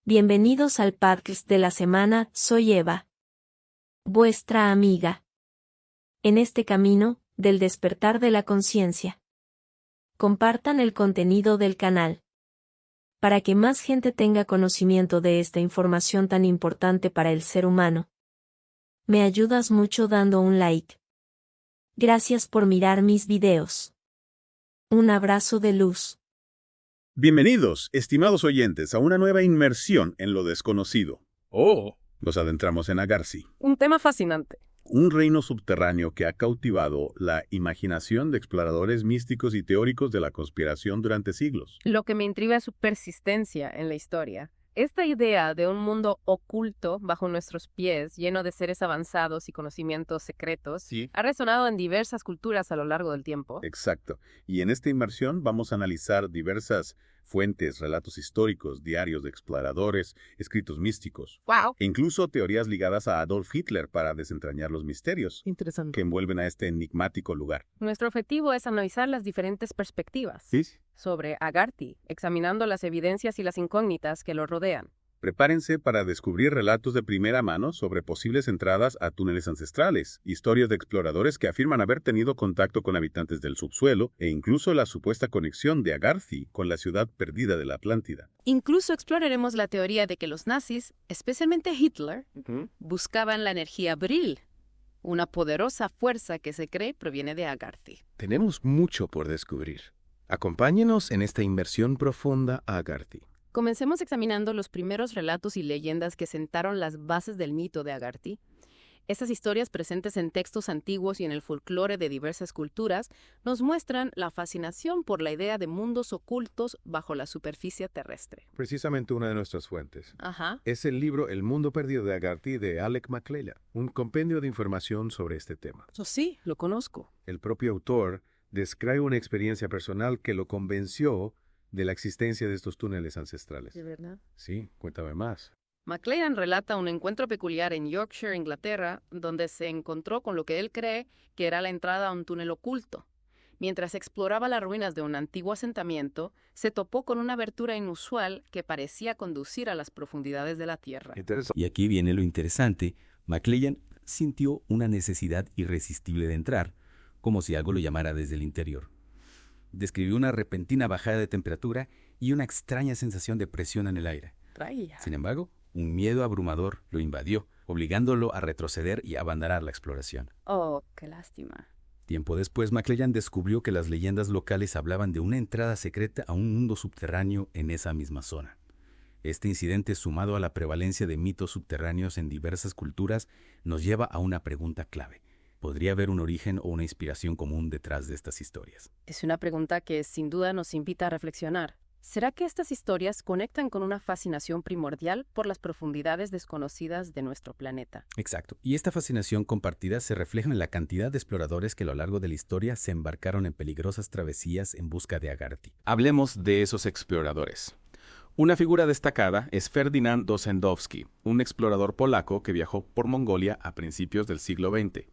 Bienvenidos al podcast de la semana, soy Eva, vuestra amiga. En este camino, del despertar de la conciencia. Compartan el contenido del canal. Para que más gente tenga conocimiento de esta información tan importante para el ser humano. Me ayudas mucho dando un like. Gracias por mirar mis videos. Un abrazo de luz. Bienvenidos, estimados oyentes, a una nueva inmersión en lo desconocido. Oh, Nos adentramos en Agarthy, un tema fascinante. un reino subterráneo que ha cautivado la imaginación de exploradores místicos y teóricos de la conspiración durante siglos. Lo que me intriga es su persistencia en la historia. Esta idea de un mundo oculto bajo nuestros pies, lleno de seres avanzados y conocimientos secretos, Sí. ha resonado en diversas culturas a lo largo del tiempo. Exacto. Y en esta inmersión vamos a analizar diversas fuentes, relatos históricos, diarios de exploradores, escritos místicos, ¡Wow! e incluso teorías ligadas a Adolf Hitler para desentrañar los misterios Interesante. que envuelven a este enigmático lugar. Nuestro objetivo es analizar las diferentes perspectivas sobre Agarthy, examinando las evidencias y las incógnitas que lo rodean. Prepárense para descubrir relatos de primera mano sobre posibles entradas a túneles ancestrales, historias de exploradores que afirman haber tenido contacto con habitantes del subsuelo e incluso la supuesta conexión de Agarthy con la ciudad perdida de la Atlántida. Incluso exploraremos la teoría de que los nazis, especialmente Hitler, buscaban la energía Vril, una poderosa fuerza que se cree proviene de Agarthy. Tenemos mucho por descubrir. Acompáñenos en esta inmersión profunda a Agarthy. Comencemos examinando los primeros relatos y leyendas que sentaron las bases del mito de Agarthy. Estas historias presentes en textos antiguos y en el folclore de diversas culturas nos muestran la fascinación por la idea de mundos ocultos bajo la superficie terrestre. Precisamente una de nuestras fuentes Ajá. es el libro El mundo perdido de Agarthy de Alec McClellan, un compendio de información sobre este tema. Eso sí, lo conozco. El propio autor describe una experiencia personal que lo convenció de la existencia de estos túneles ancestrales. ¿De verdad? Sí, cuéntame más. McClellan relata un encuentro peculiar en Yorkshire, Inglaterra, donde se encontró con lo que él cree que era la entrada a un túnel oculto. Mientras exploraba las ruinas de un antiguo asentamiento, se topó con una abertura inusual que parecía conducir a las profundidades de la tierra. Interesante. Y aquí viene lo interesante. McClellan sintió una necesidad irresistible de entrar, como si algo lo llamara desde el interior. Describió una repentina bajada de temperatura y una extraña sensación de presión en el aire. Traía. Sin embargo, un miedo abrumador lo invadió, obligándolo a retroceder y abandonar la exploración. Oh, qué lástima. Tiempo después, McClellan descubrió que las leyendas locales hablaban de una entrada secreta a un mundo subterráneo en esa misma zona. Este incidente, sumado a la prevalencia de mitos subterráneos en diversas culturas, nos lleva a una pregunta clave. ¿Podría haber un origen o una inspiración común detrás de estas historias? Es una pregunta que sin duda nos invita a reflexionar. ¿Será que estas historias conectan con una fascinación primordial por las profundidades desconocidas de nuestro planeta? Exacto. Y esta fascinación compartida se refleja en la cantidad de exploradores que a lo largo de la historia se embarcaron en peligrosas travesías en busca de Agarthy. Hablemos de esos exploradores. Una figura destacada es Ferdynand Ossendowski, un explorador polaco que viajó por Mongolia a principios del siglo XX.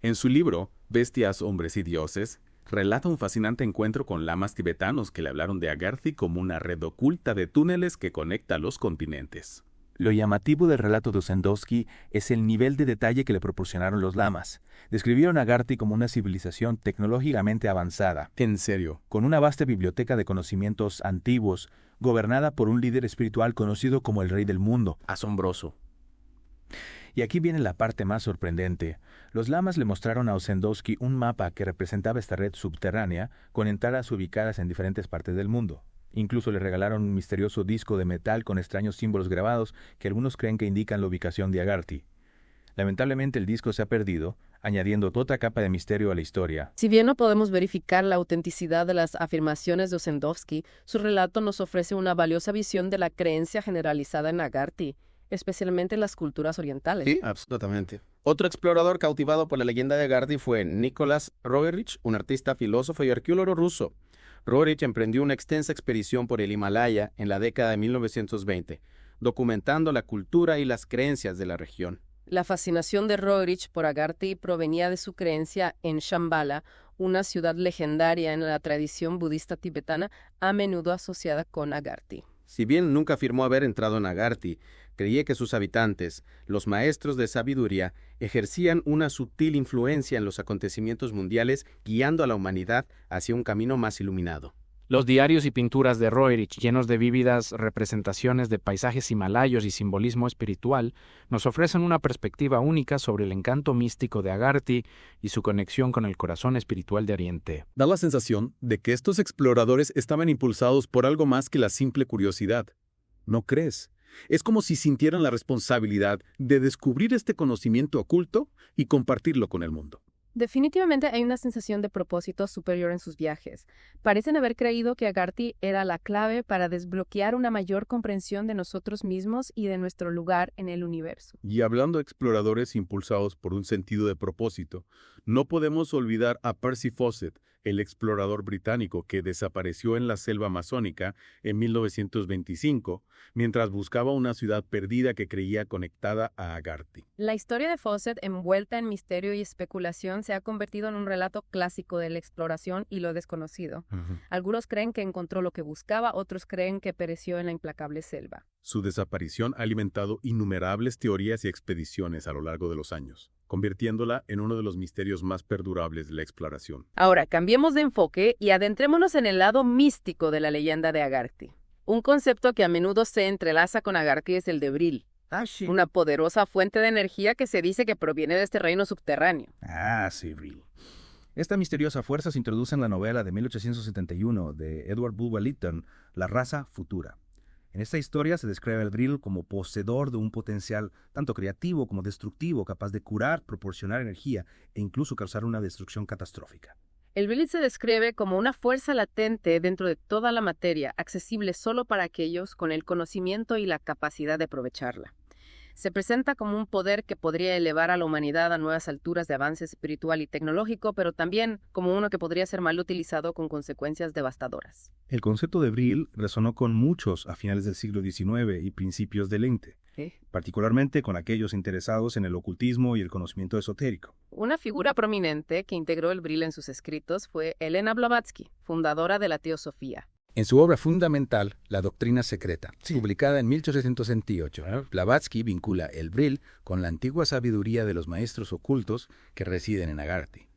En su libro, Bestias, hombres y dioses, relata un fascinante encuentro con lamas tibetanos que le hablaron de Agarthy como una red oculta de túneles que conecta los continentes. Lo llamativo del relato de Ossendowski es el nivel de detalle que le proporcionaron los lamas. Describieron a Agarthy como una civilización tecnológicamente avanzada, En serio, con una vasta biblioteca de conocimientos antiguos, gobernada por un líder espiritual conocido como el Rey del Mundo. asombroso. Y aquí viene la parte más sorprendente. Los lamas le mostraron a Ossendowski un mapa que representaba esta red subterránea con entradas ubicadas en diferentes partes del mundo. Incluso le regalaron un misterioso disco de metal con extraños símbolos grabados que algunos creen que indican la ubicación de Agarthy. Lamentablemente el disco se ha perdido, añadiendo otra capa de misterio a la historia. Si bien no podemos verificar la autenticidad de las afirmaciones de Ossendowski, su relato nos ofrece una valiosa visión de la creencia generalizada en Agarthy, especialmente en las culturas orientales. Sí, absolutamente. Otro explorador cautivado por la leyenda de Agarthy fue Nicholas Roerich, un artista, filósofo y arqueólogo ruso. Roerich emprendió una extensa expedición por el Himalaya en la década de 1920, documentando la cultura y las creencias de la región. La fascinación de Roerich por Agarthy provenía de su creencia en Shambhala, una ciudad legendaria en la tradición budista tibetana, a menudo asociada con Agarthy. Si bien nunca afirmó haber entrado en Agarthy, creía que sus habitantes, los maestros de sabiduría, ejercían una sutil influencia en los acontecimientos mundiales, guiando a la humanidad hacia un camino más iluminado. Los diarios y pinturas de Roerich, llenos de vívidas representaciones de paisajes himalayos y simbolismo espiritual, nos ofrecen una perspectiva única sobre el encanto místico de Agarthy y su conexión con el corazón espiritual de Oriente. Da la sensación de que estos exploradores estaban impulsados por algo más que la simple curiosidad. ¿No crees? Es como si sintieran la responsabilidad de descubrir este conocimiento oculto y compartirlo con el mundo. Definitivamente hay una sensación de propósito superior en sus viajes. Parecen haber creído que Agarthy era la clave para desbloquear una mayor comprensión de nosotros mismos y de nuestro lugar en el universo. Y hablando de exploradores impulsados por un sentido de propósito, no podemos olvidar a Percy Fawcett, el explorador británico que desapareció en la selva amazónica en 1925, mientras buscaba una ciudad perdida que creía conectada a Agarthy. La historia de Fawcett, envuelta en misterio y especulación, se ha convertido en un relato clásico de la exploración y lo desconocido. Algunos creen que encontró lo que buscaba, otros creen que pereció en la implacable selva. Su desaparición ha alimentado innumerables teorías y expediciones a lo largo de los años, convirtiéndola en uno de los misterios más perdurables de la exploración. Ahora, cambiemos de enfoque y adentrémonos en el lado místico de la leyenda de Agarthy. Un concepto que a menudo se entrelaza con Agarthy es el de Vril, una poderosa fuente de energía que se dice que proviene de este reino subterráneo. Sí, Vril. Esta misteriosa fuerza se introduce en la novela de 1871 de Edward Bulwer Lytton, La raza futura. En esta historia se describe al Vril como poseedor de un potencial tanto creativo como destructivo, capaz de curar, proporcionar energía e incluso causar una destrucción catastrófica. El Vril se describe como una fuerza latente dentro de toda la materia, accesible solo para aquellos con el conocimiento y la capacidad de aprovecharla. Se presenta como un poder que podría elevar a la humanidad a nuevas alturas de avance espiritual y tecnológico, pero también como uno que podría ser mal utilizado con consecuencias devastadoras. El concepto de Vril resonó con muchos a finales del siglo XIX y principios del XX, particularmente con aquellos interesados en el ocultismo y el conocimiento esotérico. Una figura prominente que integró el Vril en sus escritos fue Elena Blavatsky, fundadora de la Teosofía. En su obra fundamental, La doctrina secreta, publicada en 1868, Blavatsky vincula el Vril con la antigua sabiduría de los maestros ocultos que residen en Agarthy.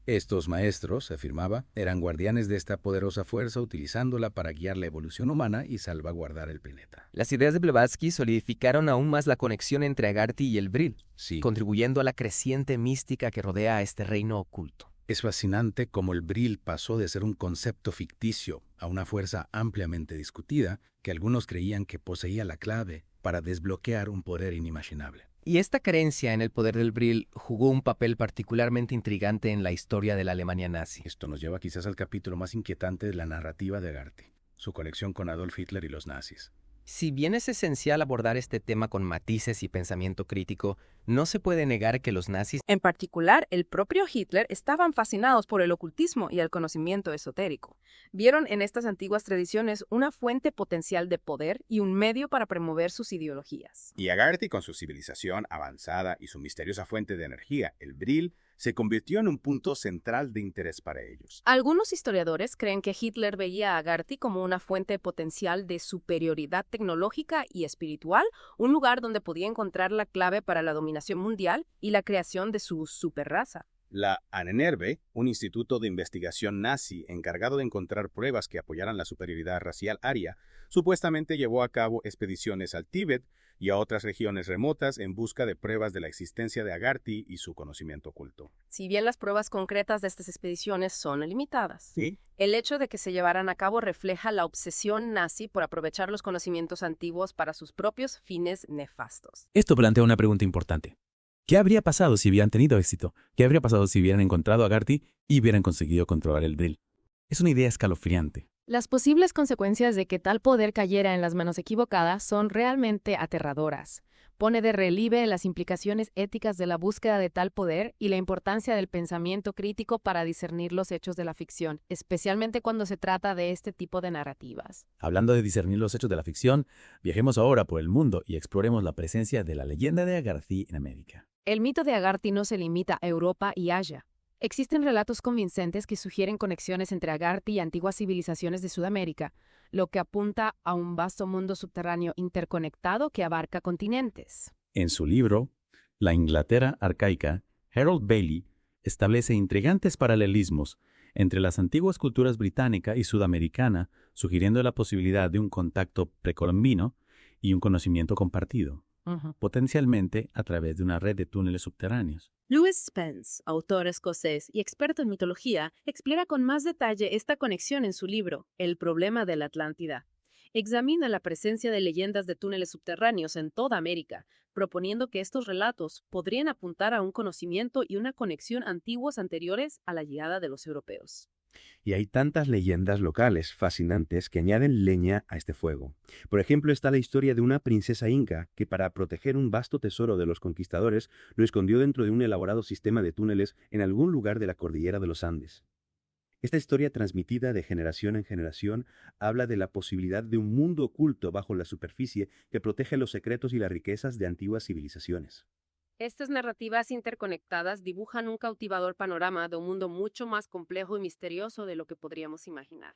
Estos maestros, afirmaba, eran guardianes de esta poderosa fuerza utilizándola para guiar la evolución humana y salvaguardar el planeta. Las ideas de Blavatsky solidificaron aún más la conexión entre Agarthy y el Vril, contribuyendo a la creciente mística que rodea a este reino oculto. Es fascinante cómo el Vril pasó de ser un concepto ficticio a una fuerza ampliamente discutida que algunos creían que poseía la clave para desbloquear un poder inimaginable. Y esta creencia en el poder del Vril jugó un papel particularmente intrigante en la historia de la Alemania nazi. Esto nos lleva quizás al capítulo más inquietante de la narrativa de Agarthy, su conexión con Adolf Hitler y los nazis. Si bien es esencial abordar este tema con matices y pensamiento crítico, no se puede negar que los nazis, en particular el propio Hitler, estaban fascinados por el ocultismo y el conocimiento esotérico. Vieron en estas antiguas tradiciones una fuente potencial de poder y un medio para promover sus ideologías. Y Agarthy, con su civilización avanzada y su misteriosa fuente de energía, el Vril, se convirtió en un punto central de interés para ellos. Algunos historiadores creen que Hitler veía a Agarthy como una fuente potencial de superioridad tecnológica y espiritual, un lugar donde podía encontrar la clave para la dominación mundial y la creación de su superraza. La Ahnenerbe, un instituto de investigación nazi encargado de encontrar pruebas que apoyaran la superioridad racial aria, supuestamente llevó a cabo expediciones al Tíbet y a otras regiones remotas en busca de pruebas de la existencia de Agarthy y su conocimiento oculto. Si bien las pruebas concretas de estas expediciones son limitadas, ¿Sí? El hecho de que se llevaran a cabo refleja la obsesión nazi por aprovechar los conocimientos antiguos para sus propios fines nefastos. Esto plantea una pregunta importante. ¿Qué habría pasado si hubieran tenido éxito? ¿Qué habría pasado si hubieran encontrado a Agarthy y hubieran conseguido controlar el Vril? Es una idea escalofriante. Las posibles consecuencias de que tal poder cayera en las manos equivocadas son realmente aterradoras. Pone de relieve las implicaciones éticas de la búsqueda de tal poder y la importancia del pensamiento crítico para discernir los hechos de la ficción, especialmente cuando se trata de este tipo de narrativas. Hablando de discernir los hechos de la ficción, viajemos ahora por el mundo y exploremos la presencia de la leyenda de Agarthy en América. El mito de Agarthy no se limita a Europa y Asia. Existen relatos convincentes que sugieren conexiones entre Agarthy y antiguas civilizaciones de Sudamérica, lo que apunta a un vasto mundo subterráneo interconectado que abarca continentes. En su libro, La Inglaterra arcaica, Harold Bailey establece intrigantes paralelismos entre las antiguas culturas británica y sudamericana, sugiriendo la posibilidad de un contacto precolombino y un conocimiento compartido, potencialmente a través de una red de túneles subterráneos. Lewis Spence, autor escocés y experto en mitología, explora con más detalle esta conexión en su libro, El problema de la Atlántida. Examina la presencia de leyendas de túneles subterráneos en toda América, proponiendo que estos relatos podrían apuntar a un conocimiento y una conexión antiguos anteriores a la llegada de los europeos. Y hay tantas leyendas locales fascinantes que añaden leña a este fuego. Por ejemplo, está la historia de una princesa inca que para proteger un vasto tesoro de los conquistadores lo escondió dentro de un elaborado sistema de túneles en algún lugar de la cordillera de los Andes. Esta historia transmitida de generación en generación habla de la posibilidad de un mundo oculto bajo la superficie que protege los secretos y las riquezas de antiguas civilizaciones. Estas narrativas interconectadas dibujan un cautivador panorama de un mundo mucho más complejo y misterioso de lo que podríamos imaginar.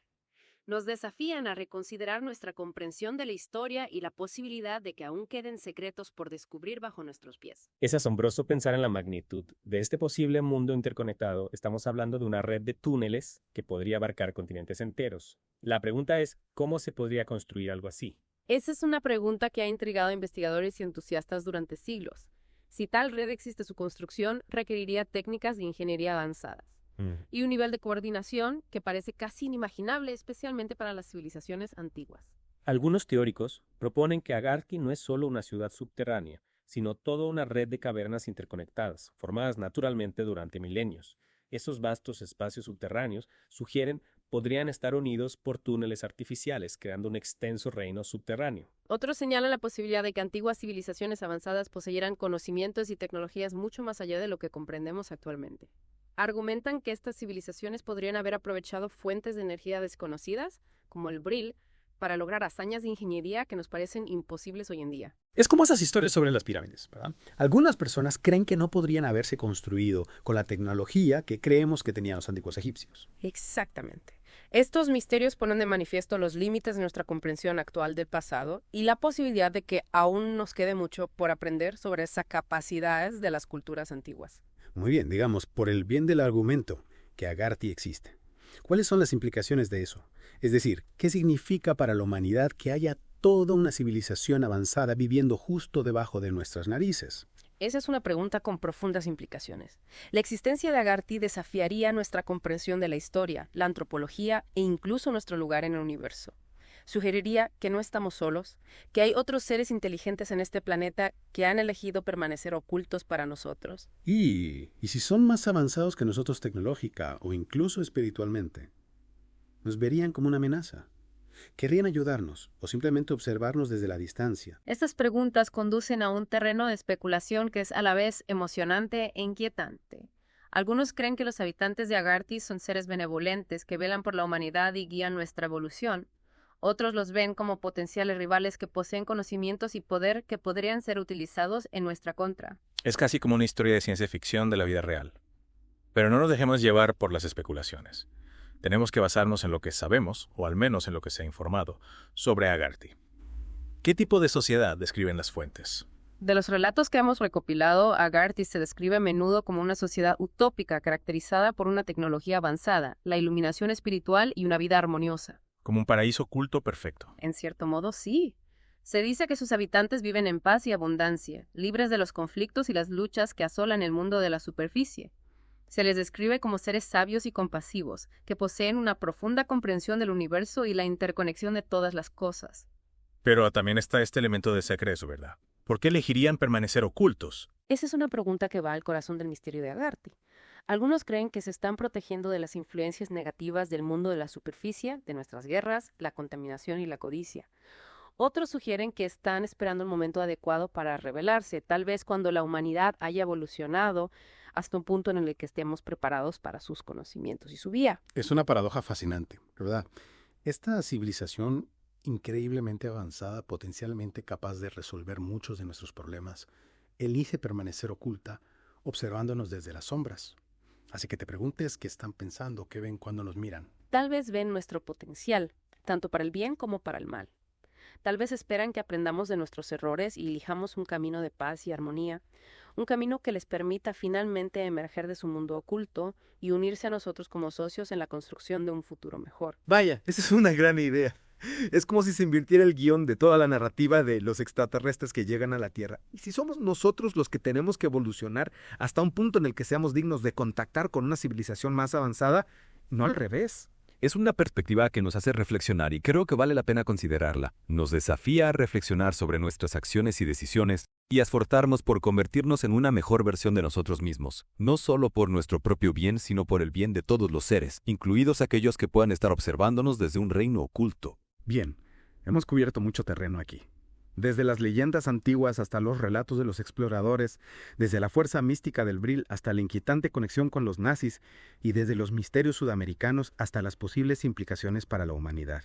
Nos desafían a reconsiderar nuestra comprensión de la historia y la posibilidad de que aún queden secretos por descubrir bajo nuestros pies. Es asombroso pensar en la magnitud de este posible mundo interconectado. Estamos hablando de una red de túneles que podría abarcar continentes enteros. La pregunta es, ¿cómo se podría construir algo así? Esa es una pregunta que ha intrigado a investigadores y entusiastas durante siglos. Si tal red existe, su construcción requeriría técnicas de ingeniería avanzadas y un nivel de coordinación que parece casi inimaginable, especialmente para las civilizaciones antiguas. Algunos teóricos proponen que Agarthy no es solo una ciudad subterránea, sino toda una red de cavernas interconectadas, formadas naturalmente durante milenios. Esos vastos espacios subterráneos podrían estar unidos por túneles artificiales, creando un extenso reino subterráneo. Otros señalan la posibilidad de que antiguas civilizaciones avanzadas poseyeran conocimientos y tecnologías mucho más allá de lo que comprendemos actualmente. Argumentan que estas civilizaciones podrían haber aprovechado fuentes de energía desconocidas, como el Brill, para lograr hazañas de ingeniería que nos parecen imposibles hoy en día. Es como esas historias sobre las pirámides, ¿verdad? Algunas personas creen que no podrían haberse construido con la tecnología que creemos que tenían los antiguos egipcios. Exactamente. Estos misterios ponen de manifiesto los límites de nuestra comprensión actual del pasado y la posibilidad de que aún nos quede mucho por aprender sobre esas capacidades de las culturas antiguas. Muy bien, digamos, por el bien del argumento, que Agarthy existe. ¿Cuáles son las implicaciones de eso? Es decir, ¿qué significa para la humanidad que haya toda una civilización avanzada viviendo justo debajo de nuestras narices? Esa es una pregunta con profundas implicaciones. La existencia de Agarthy desafiaría nuestra comprensión de la historia, la antropología e incluso nuestro lugar en el universo. Sugeriría que no estamos solos, que hay otros seres inteligentes en este planeta que han elegido permanecer ocultos para nosotros. ¿Y si son más avanzados que nosotros tecnológica o incluso espiritualmente? ¿Nos verían como una amenaza? ¿Querrían ayudarnos o simplemente observarnos desde la distancia? Estas preguntas conducen a un terreno de especulación que es a la vez emocionante e inquietante. Algunos creen que los habitantes de Agarthy son seres benevolentes que velan por la humanidad y guían nuestra evolución. Otros los ven como potenciales rivales que poseen conocimientos y poder que podrían ser utilizados en nuestra contra. Es casi como una historia de ciencia ficción de la vida real. Pero no nos dejemos llevar por las especulaciones. Tenemos que basarnos en lo que sabemos, o al menos en lo que se ha informado, sobre Agarthy. ¿Qué tipo de sociedad describen las fuentes? De los relatos que hemos recopilado, Agarthy se describe a menudo como una sociedad utópica caracterizada por una tecnología avanzada, la iluminación espiritual y una vida armoniosa. Como un paraíso oculto perfecto. En cierto modo, sí. Se dice que sus habitantes viven en paz y abundancia, libres de los conflictos y las luchas que asolan el mundo de la superficie. Se les describe como seres sabios y compasivos, que poseen una profunda comprensión del universo y la interconexión de todas las cosas. Pero también está este elemento de secreto, ¿verdad? ¿Por qué elegirían permanecer ocultos? Esa es una pregunta que va al corazón del misterio de Agarthy. Algunos creen que se están protegiendo de las influencias negativas del mundo de la superficie, de nuestras guerras, la contaminación y la codicia. Otros sugieren que están esperando el momento adecuado para rebelarse, tal vez cuando la humanidad haya evolucionado hasta un punto en el que estemos preparados para sus conocimientos y su vía. Es una paradoja fascinante, ¿verdad? Esta civilización increíblemente avanzada, potencialmente capaz de resolver muchos de nuestros problemas, elige permanecer oculta, observándonos desde las sombras. Así que te preguntes qué están pensando, qué ven cuando nos miran. Tal vez ven nuestro potencial, tanto para el bien como para el mal. Tal vez esperan que aprendamos de nuestros errores y elijamos un camino de paz y armonía, un camino que les permita finalmente emerger de su mundo oculto y unirse a nosotros como socios en la construcción de un futuro mejor. Vaya, esa es una gran idea. Es como si se invirtiera el guión de toda la narrativa de los extraterrestres que llegan a la Tierra. Y si somos nosotros los que tenemos que evolucionar hasta un punto en el que seamos dignos de contactar con una civilización más avanzada, no al revés. Es una perspectiva que nos hace reflexionar y creo que vale la pena considerarla. Nos desafía a reflexionar sobre nuestras acciones y decisiones y a esforzarnos por convertirnos en una mejor versión de nosotros mismos, no solo por nuestro propio bien, sino por el bien de todos los seres, incluidos aquellos que puedan estar observándonos desde un reino oculto. Bien, hemos cubierto mucho terreno aquí. Desde las leyendas antiguas hasta los relatos de los exploradores, desde la fuerza mística del Vril hasta la inquietante conexión con los nazis, y desde los misterios sudamericanos hasta las posibles implicaciones para la humanidad.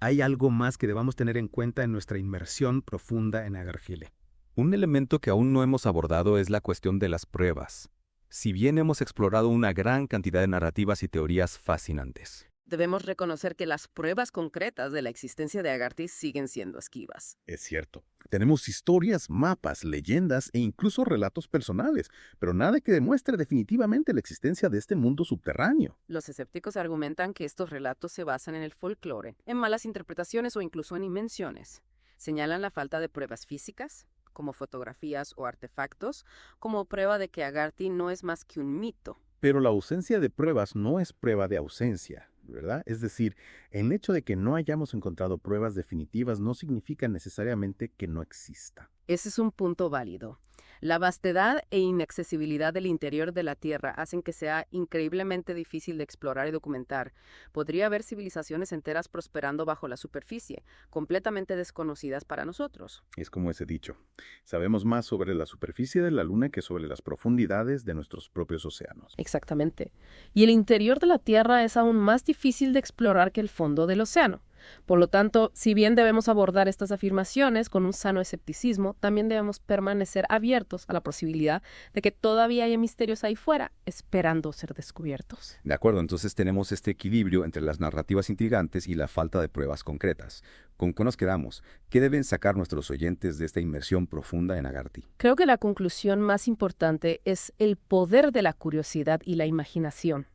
Hay algo más que debamos tener en cuenta en nuestra inmersión profunda en Agargile. Un elemento que aún no hemos abordado es la cuestión de las pruebas. Si bien hemos explorado una gran cantidad de narrativas y teorías fascinantes, Debemos reconocer que las pruebas concretas de la existencia de Agarthy siguen siendo esquivas. Es cierto. Tenemos historias, mapas, leyendas e incluso relatos personales, pero nada que demuestre definitivamente la existencia de este mundo subterráneo. Los escépticos argumentan que estos relatos se basan en el folclore, en malas interpretaciones o incluso en invenciones. Señalan la falta de pruebas físicas, como fotografías o artefactos, como prueba de que Agarthy no es más que un mito. Pero la ausencia de pruebas no es prueba de ausencia, ¿verdad? Es decir, el hecho de que no hayamos encontrado pruebas definitivas no significa necesariamente que no exista. Ese es un punto válido. La vastedad e inaccesibilidad del interior de la Tierra hacen que sea increíblemente difícil de explorar y documentar. Podría haber civilizaciones enteras prosperando bajo la superficie, completamente desconocidas para nosotros. Es como ese dicho. Sabemos más sobre la superficie de la Luna que sobre las profundidades de nuestros propios océanos. Exactamente. Y el interior de la Tierra es aún más difícil de explorar que el fondo del océano. Por lo tanto, si bien debemos abordar estas afirmaciones con un sano escepticismo, también debemos permanecer abiertos a la posibilidad de que todavía haya misterios ahí fuera esperando ser descubiertos. De acuerdo, entonces tenemos este equilibrio entre las narrativas intrigantes y la falta de pruebas concretas. ¿Con qué nos quedamos? ¿Qué deben sacar nuestros oyentes de esta inmersión profunda en Agarthy? Creo que la conclusión más importante es el poder de la curiosidad y la imaginación.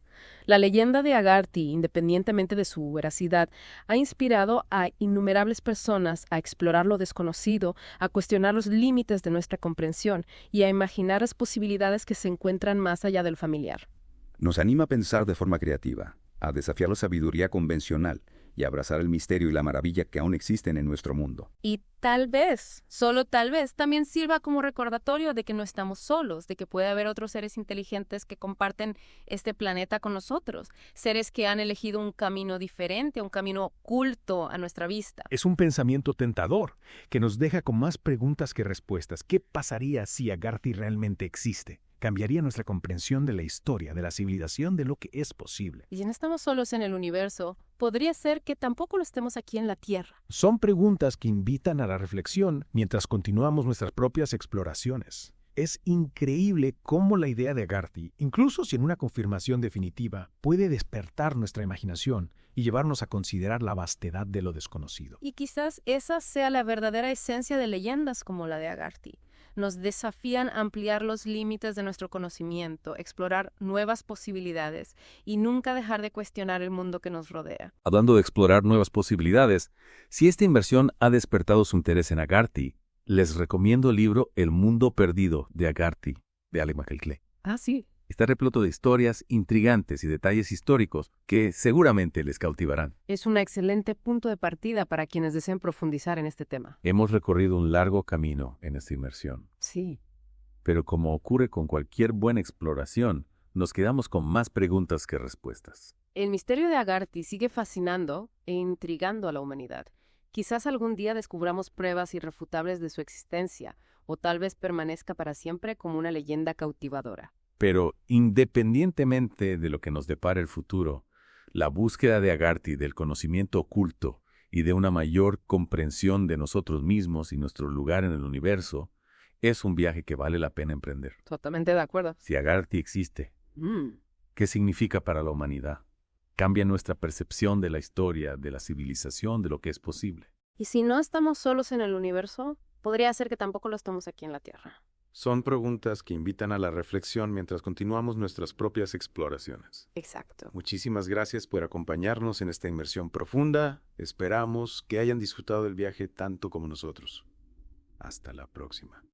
La leyenda de Agarthy, independientemente de su veracidad, ha inspirado a innumerables personas a explorar lo desconocido, a cuestionar los límites de nuestra comprensión y a imaginar las posibilidades que se encuentran más allá del familiar. Nos anima a pensar de forma creativa, a desafiar la sabiduría convencional y a abrazar el misterio y la maravilla que aún existen en nuestro mundo. Y tal vez, solo tal vez, también sirva como recordatorio de que no estamos solos, de que puede haber otros seres inteligentes que comparten este planeta con nosotros, seres que han elegido un camino diferente, un camino oculto a nuestra vista. Es un pensamiento tentador, que nos deja con más preguntas que respuestas. ¿Qué pasaría si Agarthy realmente existe? Cambiaría nuestra comprensión de la historia, de la civilización, de lo que es posible. Y si no estamos solos en el universo, podría ser que tampoco lo estemos aquí en la Tierra. Son preguntas que invitan a la reflexión mientras continuamos nuestras propias exploraciones. Es increíble cómo la idea de Agarthy, incluso sin una confirmación definitiva, puede despertar nuestra imaginación y llevarnos a considerar la vastedad de lo desconocido. Y quizás esa sea la verdadera esencia de leyendas como la de Agarthy. Nos desafían a ampliar los límites de nuestro conocimiento, explorar nuevas posibilidades y nunca dejar de cuestionar el mundo que nos rodea. Hablando de explorar nuevas posibilidades, si esta inversión ha despertado su interés en Agarthy, les recomiendo el libro El mundo perdido de Agarthy, de Ally McKay. Ah, sí. Está repleto de historias intrigantes y detalles históricos que seguramente les cautivarán. Es un excelente punto de partida para quienes deseen profundizar en este tema. Hemos recorrido un largo camino en esta inmersión. Sí. Pero como ocurre con cualquier buena exploración, nos quedamos con más preguntas que respuestas. El misterio de Agarthy sigue fascinando e intrigando a la humanidad. Quizás algún día descubramos pruebas irrefutables de su existencia, o tal vez permanezca para siempre como una leyenda cautivadora. Pero independientemente de lo que nos depara el futuro, la búsqueda de Agarthy del conocimiento oculto y de una mayor comprensión de nosotros mismos y nuestro lugar en el universo es un viaje que vale la pena emprender. Totalmente de acuerdo. Si Agarthy existe, ¿Qué significa para la humanidad? Cambia nuestra percepción de la historia, de la civilización, de lo que es posible. Y si no estamos solos en el universo, podría ser que tampoco lo estamos aquí en la Tierra. Son preguntas que invitan a la reflexión mientras continuamos nuestras propias exploraciones. Exacto. Muchísimas gracias por acompañarnos en esta inmersión profunda. Esperamos que hayan disfrutado del viaje tanto como nosotros. Hasta la próxima.